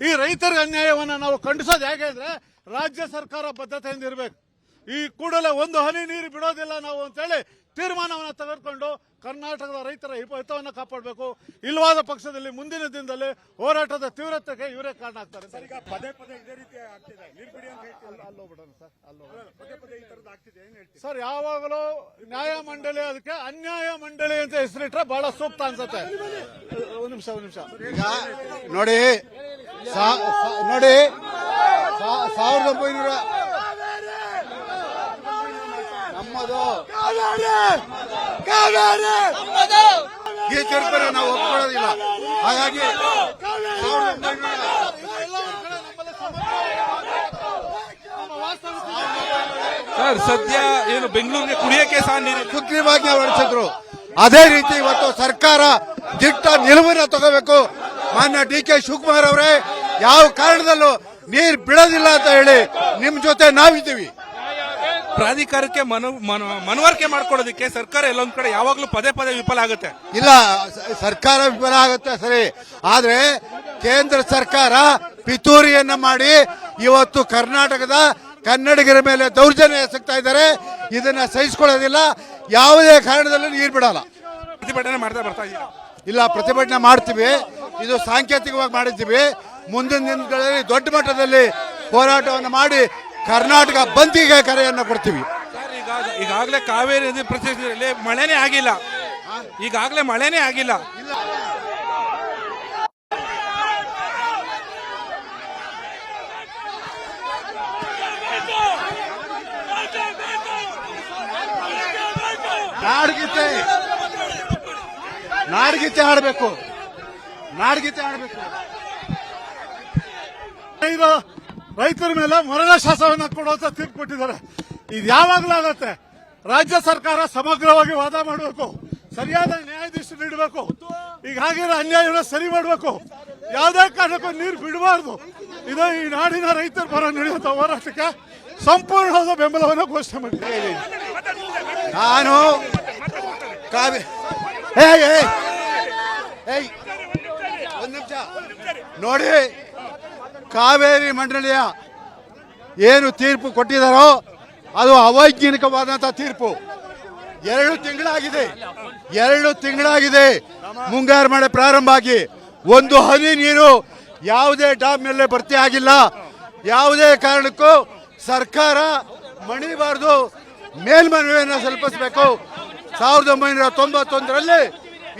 ಈ ರೈತರ ಅನ್ಯಾಯವನ್ನು ನಾವು ಖಂಡಿಸೋದು ಹೇಗೆ ಅಂದ್ರೆ ರಾಜ್ಯ ಸರ್ಕಾರ ಬದ್ಧತೆಯಿಂದ ಇರಬೇಕು. ಈ ಕೂಡಲೇ ಒಂದು ಹನಿ ನೀರು ಬಿಡೋದಿಲ್ಲ ನಾವು ಅಂತೇಳಿ ತೀರ್ಮಾನವನ್ನು ತೆಗೆದುಕೊಂಡು ಕರ್ನಾಟಕದ ರೈತರ ಹಿತವನ್ನು ಕಾಪಾಡಬೇಕು. ಇಲ್ಲವಾದ ಪಕ್ಷದಲ್ಲಿ ಮುಂದಿನ ದಿನದಲ್ಲಿ ಹೋರಾಟದ ತೀವ್ರತೆಗೆ ಇವರೇ ಕಾರಣ ಆಗ್ತಾರೆ. ಪದೇ ಪದೇ ಇದೇ ರೀತಿ ಆಗ್ತಿದೆ, ನೀರು ಬಿಡಿ ಅಂತ ಹೇಳ್ತೀವಿ. ಅಲ್ಲೋಗ್ಬಿಡೋಣ ಸರ್, ಪದೇ ಪದೇ ಈ ತರದ್ದು ಆಗ್ತಿದೆ, ಏನ್ ಹೇಳ್ತೀವಿ ಸರ್? ಯಾವಾಗಲೂ ನ್ಯಾಯ ಮಂಡಳಿ ಅದಕ್ಕೆ ಅನ್ಯಾಯ ಮಂಡಳಿ ಅಂತ ಹೆಸರಿಟ್ರೆ ಬಹಳ ಸೂಕ್ತ ಅನ್ಸುತ್ತೆ. ಒಂದು ನಿಮಿಷ ಈಗ ನೋಡಿ 1900 ನಮ್ಮದು ಈ ತೀರ್ಪನ್ನ ನಾವು ಒಪ್ಕೊಳ್ಳೋದಿಲ್ಲ. ಹಾಗಾಗಿ ಸರ್ ಸದ್ಯ ಏನು ಬೆಂಗಳೂರಿಗೆ ಕುಡಿಯಕ್ಕೆ ಸಹ ನೀರು ಸುಗ್ರೀವಾಜ್ಞೆ ಹೊರಡಿಸಿದ್ರು. ಅದೇ ರೀತಿ ಇವತ್ತು ಸರ್ಕಾರ ದಿಟ್ಟ ನಿಲುವನ್ನು ತಗೋಬೇಕು. ಮಾನ್ಯ DK ಶಿವಕುಮಾರ್ ಅವರೇ, ಯಾವ ಕಾರಣದಲ್ಲೂ ನೀರು ಬಿಡೋದಿಲ್ಲ ಅಂತ ಹೇಳಿ ನಿಮ್ ಜೊತೆ ನಾವಿದ್ದೀವಿ. ಪ್ರಾಧಿಕಾರಕ್ಕೆ ಮನವರಿಕೆ ಮಾಡ್ಕೊಳ್ಳೋದಕ್ಕೆ ಸರ್ಕಾರ ಎಲ್ಲೊಂದ್ ಕಡೆ ಯಾವಾಗ್ಲೂ ಪದೇ ಪದೇ ವಿಫಲ ಆಗುತ್ತೆ. ಇಲ್ಲ, ಸರ್ಕಾರ ವಿಫಲ ಆಗುತ್ತೆ ಸರಿ, ಆದ್ರೆ ಕೇಂದ್ರ ಸರ್ಕಾರ ಪಿತೂರಿಯನ್ನ ಮಾಡಿ ಇವತ್ತು ಕರ್ನಾಟಕದ ಕನ್ನಡಿಗರ ಮೇಲೆ ದೌರ್ಜನ್ಯ ಎಸಗ್ತಾ ಇದ್ದಾರೆ. ಇದನ್ನ ಸಹಿಸಿಕೊಳ್ಳೋದಿಲ್ಲ. ಯಾವುದೇ ಕಾರಣದಲ್ಲೂ ನೀರು ಬಿಡಲ್ಲ. ಪ್ರತಿಭಟನೆ ಮಾಡ್ತಾ ಬರ್ತಾ ಇದ್ದೀರಾ? ಇಲ್ಲ, ಪ್ರತಿಭಟನೆ ಮಾಡ್ತೀವಿ. ಇದು ಸಾಂಕೇತಿಕವಾಗಿ ಮಾಡಿದ್ದೀವಿ. ಮುಂದಿನ ದಿನಗಳಲ್ಲಿ ದೊಡ್ಡ ಮಟ್ಟದಲ್ಲಿ ಹೋರಾಟವನ್ನು ಮಾಡಿ ಕರ್ನಾಟಕ ಬಂದಿಗೆ ಕರೆಯನ್ನು ಕೊಡ್ತೀವಿ. ಈಗಾಗಲೇ ಕಾವೇರಿ ನದಿ ಪ್ರದೇಶದಲ್ಲಿ ಮಳೆನೇ ಆಗಿಲ್ಲ. ಈಗಾಗಲೇ ಮಳೆನೇ ಆಗಿಲ್ಲ. ನಾಡಗೀತೆ ಆಡಬೇಕು. ರೈತರ ಮೇಲೆ ಮರಣ ಶಾಸನವನ್ನು ಕೊಡುವಂತ ತೀರ್ಪು ಕೊಟ್ಟಿದ್ದಾರೆ. ಇದು ಯಾವಾಗಲೂ ಆಗತ್ತೆ. ರಾಜ್ಯ ಸರ್ಕಾರ ಸಮಗ್ರವಾಗಿ ವಾದ ಮಾಡಬೇಕು, ಸರಿಯಾದ ನ್ಯಾಯಾಧೀಶ ನೀಡಬೇಕು. ಈಗ ಆಗಿರೋ ಅನ್ಯಾಯವನ್ನು ಸರಿ ಮಾಡಬೇಕು. ಯಾವುದೇ ಕಾರಣಕ್ಕೂ ನೀರು ಬಿಡಬಾರ್ದು. ಇದು ಈ ನಾಡಿನ ರೈತರ ಪರ ನಡೆಯುವಂತ ಹೋರಾಟಕ್ಕೆ ಸಂಪೂರ್ಣವಾದ ಬೆಂಬಲವನ್ನು ಘೋಷಣೆ ಮಾಡಿದ್ದೇನೆ. ನಾನು ಒಂದು ನಿಮಿಷ ನೋಡಿ, ಕಾವೇರಿ ಮಂಡಳಿಯ ಏನು ತೀರ್ಪು ಕೊಟ್ಟಿದ್ದಾರೋ ಅದು ಅವೈಜ್ಞಾನಿಕವಾದಂತಹ ತೀರ್ಪು. 2 ತಿಂಗಳಾಗಿದೆ ಮುಂಗಾರು ಮಳೆ ಪ್ರಾರಂಭ ಆಗಿ. ಒಂದು ಹನಿ ನೀರು ಯಾವುದೇ ಡ್ಯಾಮ್ನಲ್ಲೇ ಭರ್ತಿ ಆಗಿಲ್ಲ. ಯಾವುದೇ ಕಾರಣಕ್ಕೂ ಸರ್ಕಾರ ಮಣಿಬಾರದು, ಮೇಲ್ಮನವಿಯನ್ನು ಸಲ್ಲಿಸಬೇಕು. 1991ರಲ್ಲಿ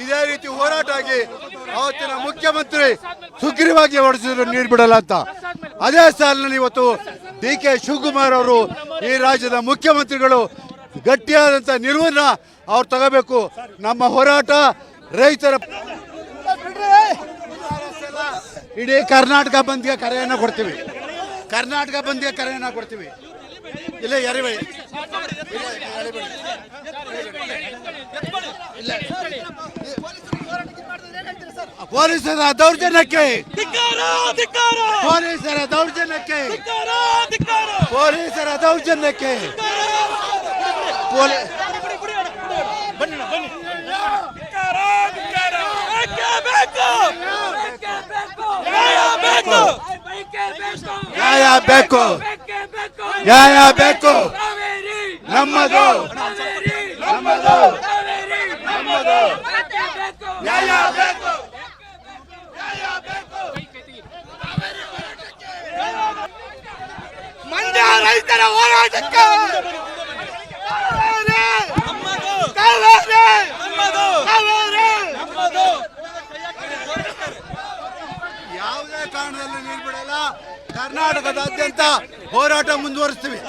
ಇದೇ ರೀತಿ ಹೋರಾಟ ಆಗಿ ಅವತ್ತಿನ ಮುಖ್ಯಮಂತ್ರಿ ಸುಗ್ರೀವಾಜ್ಞೆ ಹೊರಡಿಸಿದ್ರು ನೀರು ಬಿಡಲ್ಲ ಅಂತ. ಅದೇ ಸಾಲಿನಲ್ಲಿ ಇವತ್ತು DK ಶಿವಕುಮಾರ್ ಅವರು ಈ ರಾಜ್ಯದ ಮುಖ್ಯಮಂತ್ರಿಗಳು ಗಟ್ಟಿಯಾದಂತ ನಿಲುವನ್ನ ಅವ್ರು ತಗೋಬೇಕು. ನಮ್ಮ ಹೋರಾಟ ರೈತರ ಇಡೀ ಕರ್ನಾಟಕ ಬಂದ್ಗೆ ಕರೆಯನ್ನ ಕೊಡ್ತೀವಿ. ಇಲ್ಲ ಯಾರಿಬೇಡಿ, ಪೊಲೀಸರ ದೌರ್ಜನ್ಯಕ್ಕೆ ನ್ಯಾಯ ಬೇಕು. ನಮ್ಮದು ನ್ಯಾಯ ಬೇಕು. ಮಂಡ್ಯ ರೈತರ ಹೋರಾಟಕ್ಕೆ ಯಾವುದೇ ಕಾರಣದಲ್ಲೂ ನೀರು ಬಿಡಲ್ಲ. ಕರ್ನಾಟಕದಾದ್ಯಂತ ಹೋರಾಟ ಮುಂದುವರಿಸ್ತೀವಿ.